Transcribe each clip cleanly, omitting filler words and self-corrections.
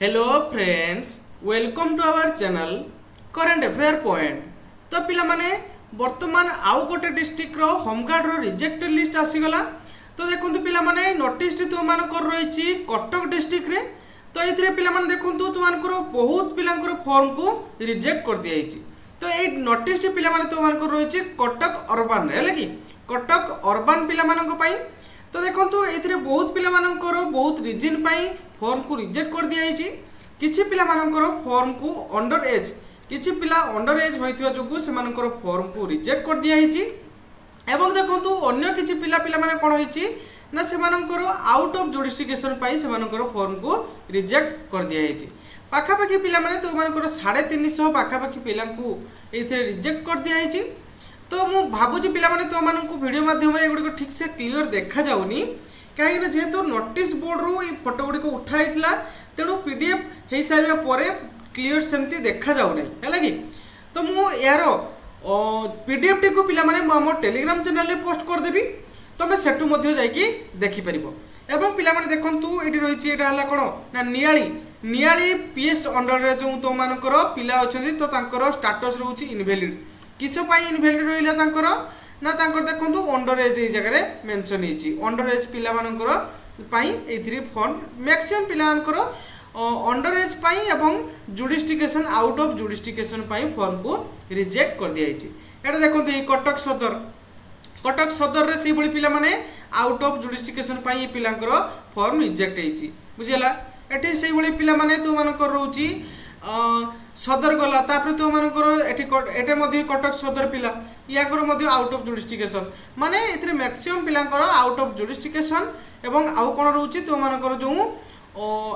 Hello friends, welcome to our channel current affair point. तो पिला माने वर्तमान आउ गोटे डिस्ट्रिक्ट रो होमगार्ड रो रिजेक्टेड लिस्ट आसीगला। तो देखंतु पिला माने नोटिस तो मानकर रही कटक डिस्ट्रिक्ट रे। तो एथिरे पिला माने देखंतु तुमानकर बहुत पिलांकर फॉर्म को रिजेक्ट कर दिया जायछि। तो ए नोटिस पिला माने तो मानकर रही कटक अर्बन है कि कटक अर्बन पिला मानक पई। तो देखंतु एथिरे बहुत पिला मानकर बहुत रीजन पई फॉर्म को रिजेक्ट कर दिया जायछि। किछि पिला मानकर फॉर्म को अंडर एज किछि पिला अंडर एज होइथिबा जोगु से मानकर फॉर्म को रिजेक्ट कर दिया जायछि। एवं देखंतु अन्य किछि पिला पिला माने कोन होइछि ना से मानकर आउट ऑफ जुडिस्टिकेशन पई से मानकर फॉर्म को रिजेक्ट कर दिया जायछि। पाखापाखि पिला माने तो मानकर 350 पाखापाखि पिला को एथिरे रिजेक्ट कर दिया जायछि। तो मु भाबुछि पिला माने तो माननको वीडियो माध्यम रे एगुडी ठीक से क्लियर देखा जाउनी, कहीं जेहेतु नोटिस बोर्ड रु फोटो गुड़ी को उठाइला तेणु पीडीएफ हो सारा पर क्लियर सेमती देखा जाऊ नहीं है कि। तो मु यार पीडीएफ टी को पिला माने मो टेलीग्राम चैनल रे पोस्ट कर देबी, तमे सेटु मध्ये जाईकी देखि परिबो। एवं पिला माने देखंतु एटी रहिछि एटा हला कोन ना नियाली पीएस अंडर रे जो तो मानकर पिला अछंती तो तांकर स्टेटस रहउछि इनवैलिड। किछो पाई इनवैलिड रहिला तांकर ना तांकर देखंतु अंडर एज ए जगह रे मेंशन हिची। अंडर एज पिला मानकर पाई एथि फॉर्म मैक्सिमम पिला मानकर अंडर एज पाई एवं जुडिस्टिकेशन आउट ऑफ जुडिस्टिकेशन पाई फॉर्म को रिजेक्ट कर दिया हिची। एटा देखंतु ए कटक सदर रे से बळी पिला माने आउट ऑफ जुडिस्टिकेशन पाई पिलांकर फॉर्म रिजेक्ट हिची बुझिला। एठी से बळी पिला माने तो मानकर रहउची सदर गला तापर तो मानकर एटे मध्ये कटक सदर पिला याकर मध्ये आउट ऑफ जुडिस्टिकेशन माने एथरे मैक्सिमम पिलांकर आउट ऑफ जुडिस्टिकेशन एवं आउ कोन रहउची तो मानकर जो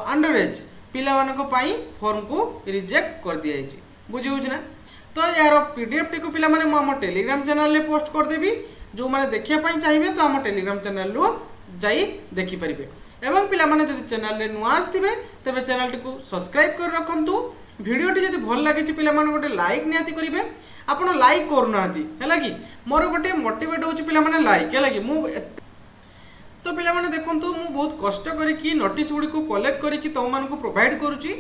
अंडर एज पिला मानक पाई फॉर्म को रिजेक्ट कर दिया जायछि बुझिउ ना। तो यार पीडीएफ टी को पिला माने हम टेलीग्राम चैनल रे पोस्ट कर देबी, जो माने देखिया पाई चाहिबे तो हम टेलीग्राम चैनल रो जाई देखि परिबे। एवं पिला माने जदि चैनल रे नुआ आस्तिबे तबे चैनल टी को सब्सक्राइब कर रखंतु। वीडियो टी जदि भल लागे पिला माने गोटे लाइक नियाती करिवे। आपण लाइक करनाती हैला कि मोर गोटे मोटिवेट होची पिला माने लाइक हैला कि मु। तो पिला माने देखंतु मु बहुत कष्ट करिकि नोटिस गुडी को कलेक्ट करिकि तो मान को प्रोवाइड करूची।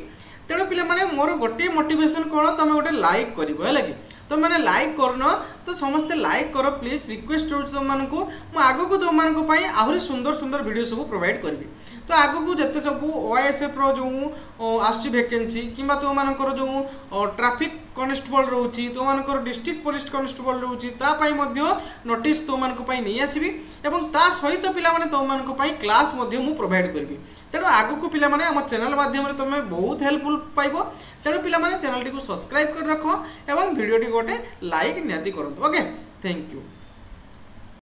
तेणु पिला माने मोर गोटे मोटिवेशन कोन तमे गोटे लाइक करिवो हैला कि। तो मैंने लाइक करना तो समस्ते लाइक करो प्लीज, रिक्वेस्ट रोज तुम मानक मु आगो को तुम मानक पई आहुरी सुंदर सुंदर वीडियो सब प्रोवाइड करबी। तो आगो को जत्ते सब ओएसएफ रो जो आसची वैकेंसी किबा तो मानकर जो ट्रैफिक कांस्टेबल रहउची तो मानकर डिस्ट्रिक्ट पुलिस कांस्टेबल रहउची ता पई मध्ये नोटिस तो मानक पई नै आसीबी एवं ता सहित पिला माने तो मानक पई क्लास मध्ये मु प्रोवाइड करबी। तेणु आगो को पिला माने हम चैनल माध्यम रे तुम बहुत हेल्पफुल पाइबो। तेणु पिला माने चैनल टी को सब्सक्राइब कर रखो एवं वीडियो टी गोटे लाइक नियाती करंतु। Okay, thank you.